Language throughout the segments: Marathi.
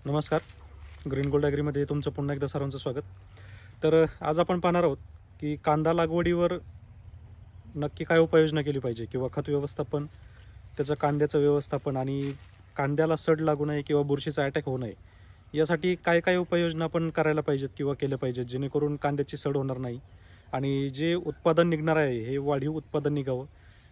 नमस्कार. ग्रीन गोल्ड ॲग्रीमध्ये तुमचं पुन्हा एकदा सर्वांचं स्वागत. तर आज आपण पाहणार आहोत की कांदा लागवडीवर नक्की काय उपाययोजना केली पाहिजे किंवा खत व्यवस्थापन, त्याचं कांद्याचं व्यवस्थापन आणि कांद्याला सड लागू नये किंवा बुरशीचा अटॅक होऊ नये यासाठी काय काय उपाययोजना आपण करायला पाहिजेत किंवा केल्या पाहिजेत जेणेकरून कांद्याची सड होणार नाही आणि जे उत्पादन निघणार आहे हे वाढीव उत्पादन निघावं.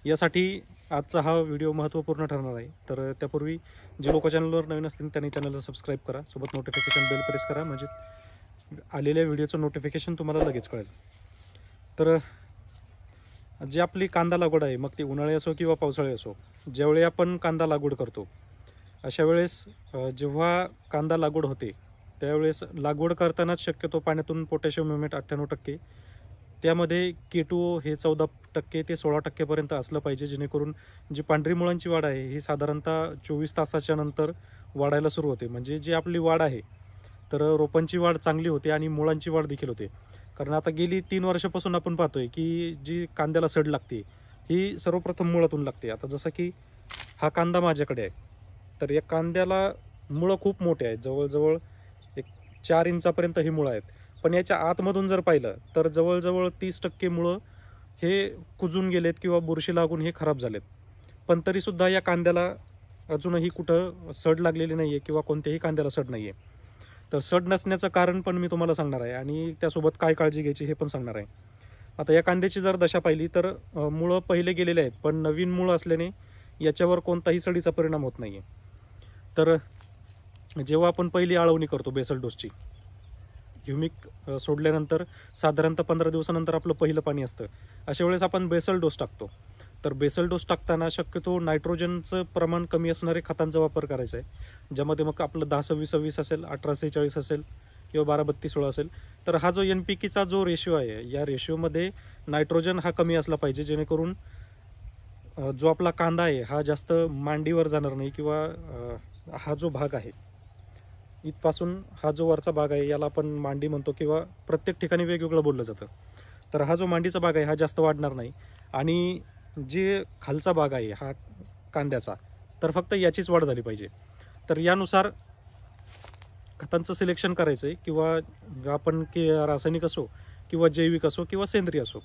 यासाठी आजचा हा व्हिडिओ महत्त्वपूर्ण ठरणार आहे. तर त्यापूर्वी जे लोक चॅनलवर नवीन असतील त्यांनी चॅनलला सबस्क्राईब करा, सोबत नोटिफिकेशन बेल प्रेस करा, म्हणजे आलेल्या व्हिडिओचं नोटिफिकेशन तुम्हाला लगेच कळेल. तर जी आपली कांदा लागवड आहे, मग ती उन्हाळी असो किंवा पावसाळी असो, ज्यावेळी आपण कांदा लागवड करतो अशा वेळेस जेव्हा कांदा लागवड होते त्यावेळेस लागवड करतानाच शक्यतो पाण्यातून पोटॅशियम म्युरेट 98%, त्यामध्ये K2O हे 14% ते 16% पर्यंत असलं पाहिजे, जेणेकरून जी पांढरी मुळांची वाढ आहे ही साधारणतः 24 तासाच्या नंतर वाढायला सुरू होते. म्हणजे जी आपली वाढ आहे तर रोपांची वाढ चांगली होते आणि मुळांची वाढ देखील होते. कारण आता गेली 3 वर्षापासून आपण पाहतोय की जी कांद्याला सड लागते ही सर्वप्रथम मुळातून लागते. आता जसं की हा कांदा माझ्याकडे आहे, तर या कांद्याला मुळं खूप मोठे आहेत, जवळजवळ 4 इंचापर्यंत ही मुळं आहेत. पण याच्या आतमधून जर पाहिलं तर जवळजवळ 30% मुळं हे कुजून गेलेत किंवा बुरशी लागून हे खराब झालेत. पण तरीसुद्धा या कांद्याला अजूनही कुठं सड लागलेली नाही आहे किंवा कोणत्याही कांद्याला सड नाही आहे. तर सड नसण्याचं कारण पण मी तुम्हाला सांगणार आहे आणि त्यासोबत काय काळजी घ्यायची हे पण सांगणार आहे. आता या कांद्याची जर दशा पाहिली तर मुळं पहिले गेलेले आहेत, पण नवीन मुळं असल्याने याच्यावर कोणताही सडीचा परिणाम होत नाही आहे. तर जेव्हा आपण पहिली आळवणी करतो बेसल डोसची, ह्युमिक सोडल्यानंतर साधारणतः 15 दिवसानंतर आपलं पहिलं पाणी असतं, अशा वेळेस आपण बेसल डोस टाकतो. तर बेसल डोस टाकताना शक्यतो नायट्रोजनचं प्रमाण कमी असणारे खतांचा वापर करायचा आहे, ज्यामध्ये मग आपलं 10-26-26 असेल, 18-46 असेल किंवा 12-32-16 असेल. तर हा जो NPKचा जो रेशिओ आहे, या रेशिओमध्ये नायट्रोजन हा कमी असला पाहिजे, जेणेकरून जो आपला कांदा आहे हा जास्त मांडीवर जाणार नाही किंवा हा जो भाग आहे इथपासून हा जो वरचा भाग आहे याला आपण मांडी म्हणतो किंवा प्रत्येक ठिकाणी वेगवेगळं बोललं जातं. तर हा जो मांडीचा भाग आहे हा जास्त वाढणार नाही आणि जे खालचा भाग आहे हा कांद्याचा, तर फक्त याचीच वाढ झाली पाहिजे. तर यानुसार खतांचं सिलेक्शन करायचं आहे किंवा आपण रासायनिक असो किंवा जैविक असो किंवा सेंद्रिय असो,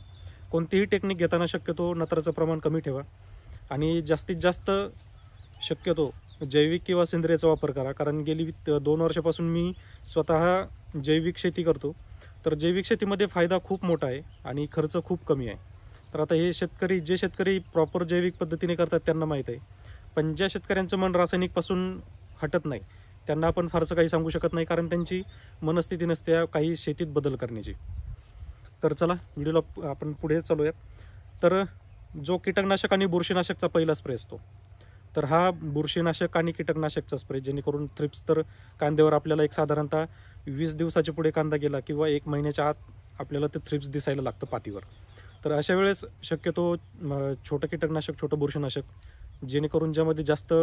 कोणतीही टेक्निक घेताना शक्यतो नत्राचं प्रमाण कमी ठेवा आणि जास्तीत जास्त शक्यतो जैविक किंवा सेंद्रियचा वापर करा. कारण गेली 2 वर्षापासून मी स्वतः जैविक शेती करतो. तर जैविक शेतीमध्ये फायदा खूप मोठा आहे आणि खर्च खूप कमी आहे. तर आता हे जे शेतकरी प्रॉपर जैविक पद्धतीने करतात त्यांना माहीत आहे, पण ज्या शेतकऱ्यांचं मन रासायनिकपासून हटत नाही त्यांना आपण फारसं काही सांगू शकत नाही, कारण त्यांची मनस्थिती नसते काही शेतीत बदल करण्याची. तर चला व्हिडिओला आपण पुढे चालूयात. तर जो कीटकनाशक आणि बुरशीनाशकचा पहिला स्प्रे असतो, तर हा बुरशीनाशक आणि कीटकनाशकचा स्प्रे, जेणेकरून थ्रिप्स, तर कांद्यावर आपल्याला एक साधारणतः 20 दिवसाच्या पुढे कांदा गेला किंवा 1 महिन्याच्या आत आपल्याला ते थ्रिप्स दिसायला लागतं पातीवर. तर अशा वेळेस शक्यतो छोटं कीटकनाशक, छोटं बुरशीनाशक, जेणेकरून ज्यामध्ये जास्त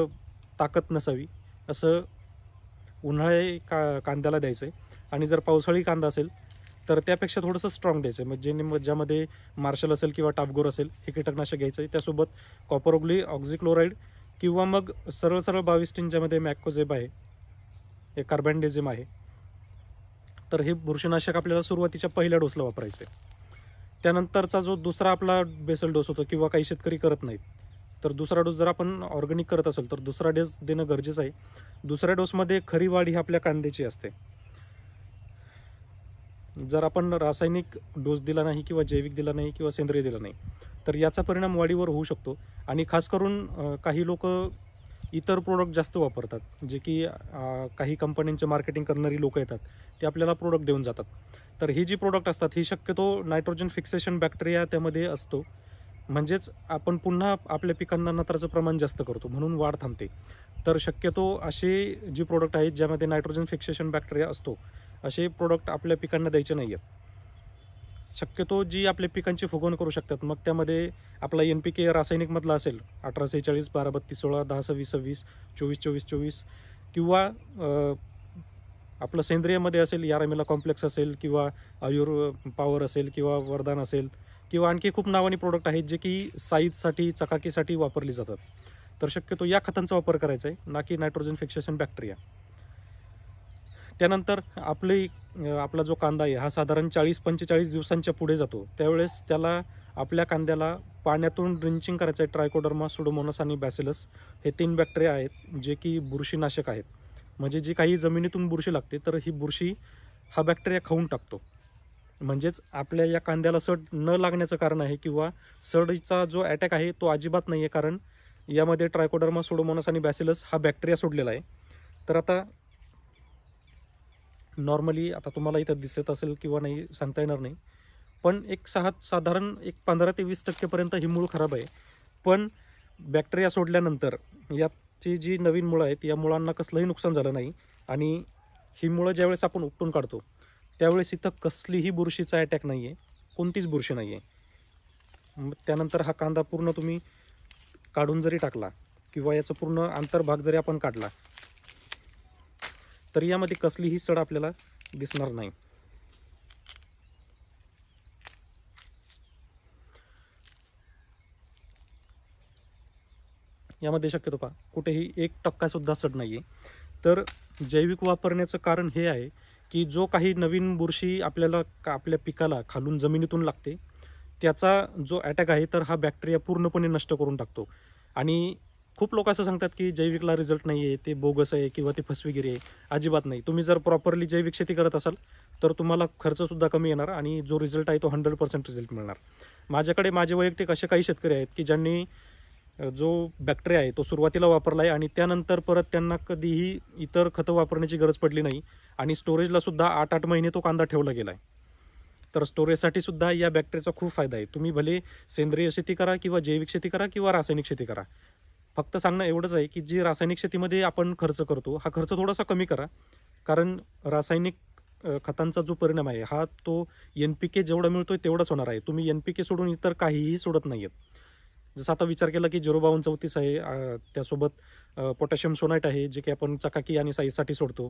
ताकद नसावी असं उन्हाळी कांद्याला द्यायचं आहे. आणि जर पावसाळी कांदा असेल तर त्यापेक्षा थोडंसं स्ट्रॉंग द्यायचं आहे, म्हणजे ज्यामध्ये मार्शल असेल किंवा टापगोर असेल हे कीटकनाशक घ्यायचं आहे. त्यासोबत कॉपरोग्ली, ऑक्झिक्लोराइड किंवा मग सरळ 22 ज्यामध्ये मॅकोझेब आहे, हे कार्बॅन्डेझिम आहे. तर हे बुरशीनाशक आपल्याला सुरुवातीच्या पहिल्या डोसला वापरायचं आहे. त्यानंतरचा जो दुसरा आपला बेसल डोस होतो किंवा काही शेतकरी करत नाहीत, तर दुसरा डोस जर आपण ऑर्गॅनिक करत असेल तर दुसरा डोस देणं गरजेचं आहे. दुसऱ्या डोसमध्ये खरी वाढ ही आपल्या कांद्याची असते. जर आपण रासायनिक डोस दिला नाही किंवा जैविक दिला नाही किंवा सेंद्रिय दिला नाही तर याचा परिणाम वाढीवर होऊ शकतो. आणि खास करून काही लोक इतर प्रोडक्ट जास्त वापरतात, जे की काही कंपन्यांचे मार्केटिंग करणारी लोक येतात, ते आपल्याला प्रोडक्ट देऊन जातात. तर ही जी प्रोडक्ट असतात ही शक्यतो नायट्रोजन फिक्सेशन बॅक्टेरिया त्यामध्ये असतो, म्हणजेच आपण पुन्हा आपल्या पिकांना नत्राचं प्रमाण जास्त करतो म्हणून वाढ थांबते. तर शक्यतो असे जी प्रोडक्ट आहेत ज्यामध्ये नायट्रोजन फिक्सेशन बॅक्टेरिया असतो असे प्रोडक्ट आपल्या पिकांना द्यायचे नाही आहेत. शक्यतो जी आपल्या पिकांची फुगवण करू शकतात, मग त्यामध्ये आपला NPK रासायनिकमधला असेल 18-46, 12-32-16, 10-26-26, 24-24-24 किंवा आपलं सेंद्रियमध्ये असेल यारामिला कॉम्प्लेक्स असेल किंवा आयुर पॉवर असेल किंवा वरदान असेल किंवा आणखी खूप नावानी प्रोडक्ट आहेत जे की साईजसाठी, चकाकीसाठी वापरली जातात. तर शक्यतो या खतांचा वापर करायचा आहे, ना की नायट्रोजन फिक्सेशन बॅक्टेरिया. त्यानंतर आपला जो कांदा आहे हा साधारण 40-45 दिवसांच्या पुढे जातो, त्यावेळेस त्याला आपल्या कांद्याला पाण्यातून ड्रिंचिंग करायचं आहे. ट्रायकोडर्मा, सुडोमोनास आणि बॅसिलस हे 3 बॅक्टेरिया आहेत जे की बुरशीनाशक आहेत. म्हणजे जी काही जमिनीतून बुरशी लागते तर ही बुरशी हा बॅक्टेरिया खाऊन टाकतो. म्हणजेच आपल्या या कांद्याला सड न लागण्याचं कारण आहे, किंवा सडीचा जो अटॅक आहे तो अजिबात नाही आहे, कारण यामध्ये ट्रायकोडर्मा, सुडोमोनास आणि बॅसिलस हा बॅक्टेरिया सोडलेला आहे. तर आता नॉर्मली आता तुम्हाला इथं दिसत असेल किंवा नाही सांगता येणार नाही, पण साधारण 15 ते 20% पर्यंत ही मूळ खराब आहे. पण बॅक्टेरिया सोडल्यानंतर याची जी नवीन मुळं आहेत या मुळांना कसलंही नुकसान झालं नाही, आणि ही मुळं ज्यावेळेस आपण उपटून काढतो त्यावेळेस इथं कसलीही बुरशीचा अटॅक नाही आहे, कोणतीच बुरशी नाही आहे. त्यानंतर हा कांदा पूर्ण तुम्ही काढून जरी टाकला किंवा याचा पूर्ण अंतर्भाग जरी आपण काढला तरी यामध्ये कसलीही सड आपल्याला दिसणार नाही. यामध्ये शक्यतो पहा कुठेही 1% सुद्धा सड नाही आहे. तर जैविक वापरण्याचं कारण हे आहे की जो काही नवीन बुरशी आपल्या पिकाला खालून जमिनीतून लागते त्याचा जो अटॅक आहे तर हा बॅक्टेरिया पूर्णपणे नष्ट करून टाकतो. आणि खूप लोक असं सांगतात की जैविकला रिझल्ट नाही आहे, ते बोगस आहे किंवा ते फसवेगिरी आहे. अजिबात नाही. तुम्ही जर प्रॉपरली जैविक शेती करत असाल तर तुम्हाला खर्चसुद्धा कमी येणार आणि जो रिझल्ट आहे तो 100% रिझल्ट मिळणार. माझे वैयक्तिक असे काही शेतकरी आहेत की ज्यांनी जो बॅक्टेरिया आहे तो सुरुवातीला वापरला आहे आणि त्यानंतर परत त्यांना कधीही इतर खतं वापरण्याची गरज पडली नाही, आणि स्टोरेजला सुद्धा 8-8 महिने तो कांदा ठेवला गेला आहे. तर स्टोरेजसाठी सुद्धा या बॅक्टेरियाचा खूप फायदा आहे. तुम्ही भले सेंद्रिय शेती करा किंवा जैविक शेती करा किंवा रासायनिक शेती करा, फक्त सांगणं एवढंच आहे की जी रासायनिक शेतीमध्ये आपण खर्च करतो हा खर्च थोडासा कमी करा. कारण रासायनिक खतांचा जो परिणाम आहे हा तो NPK जेवढा मिळतोय तेवढाच होणार आहे. तुम्ही NPK सोडून इतर काहीही सोडत नाहीयेत. जसं आता विचार केला की 05234 आहे, त्यासोबत पोटॅशियम सोनाईट आहे जे की आपण चकाकी आणि साईजसाठी सोडतो,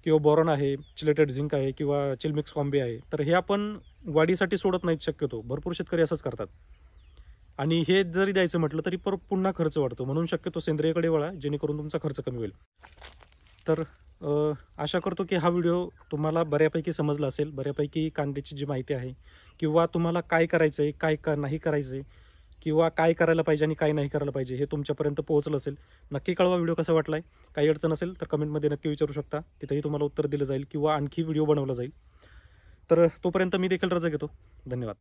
किंवा बोरॉन आहे, चिलेटेड झिंक आहे किंवा चिलमिक्स कॉम्बी आहे. तर हे आपण वाढीसाठी सोडत नाहीत शक्यतो. भरपूर शेतकरी असंच करतात, आणि हे जरी द्यायचं म्हटलं तरी पुन्हा खर्च वाढतो. म्हणून शक्यतो सेंद्रियकडे वळा, जेणेकरून तुमचा खर्च कमी होईल. तर आशा करतो की हा व्हिडिओ तुम्हाला बऱ्यापैकी समजला असेल. बऱ्यापैकी कांद्याची जी माहिती आहे, किंवा तुम्हाला काय करायचं आहे, काय नाही करायचं आहे, किंवा काय करायला पाहिजे आणि काय नाही करायला पाहिजे हे तुमच्यापर्यंत पोहोचलं असेल. नक्की कळवा व्हिडिओ कसा वाटलाय. काही अडचण असेल तर कमेंटमध्ये नक्की विचारू शकता, तिथेही तुम्हाला उत्तर दिलं जाईल किंवा आणखी व्हिडिओ बनवला जाईल. तर तोपर्यंत मी देखील रजा घेतो. धन्यवाद.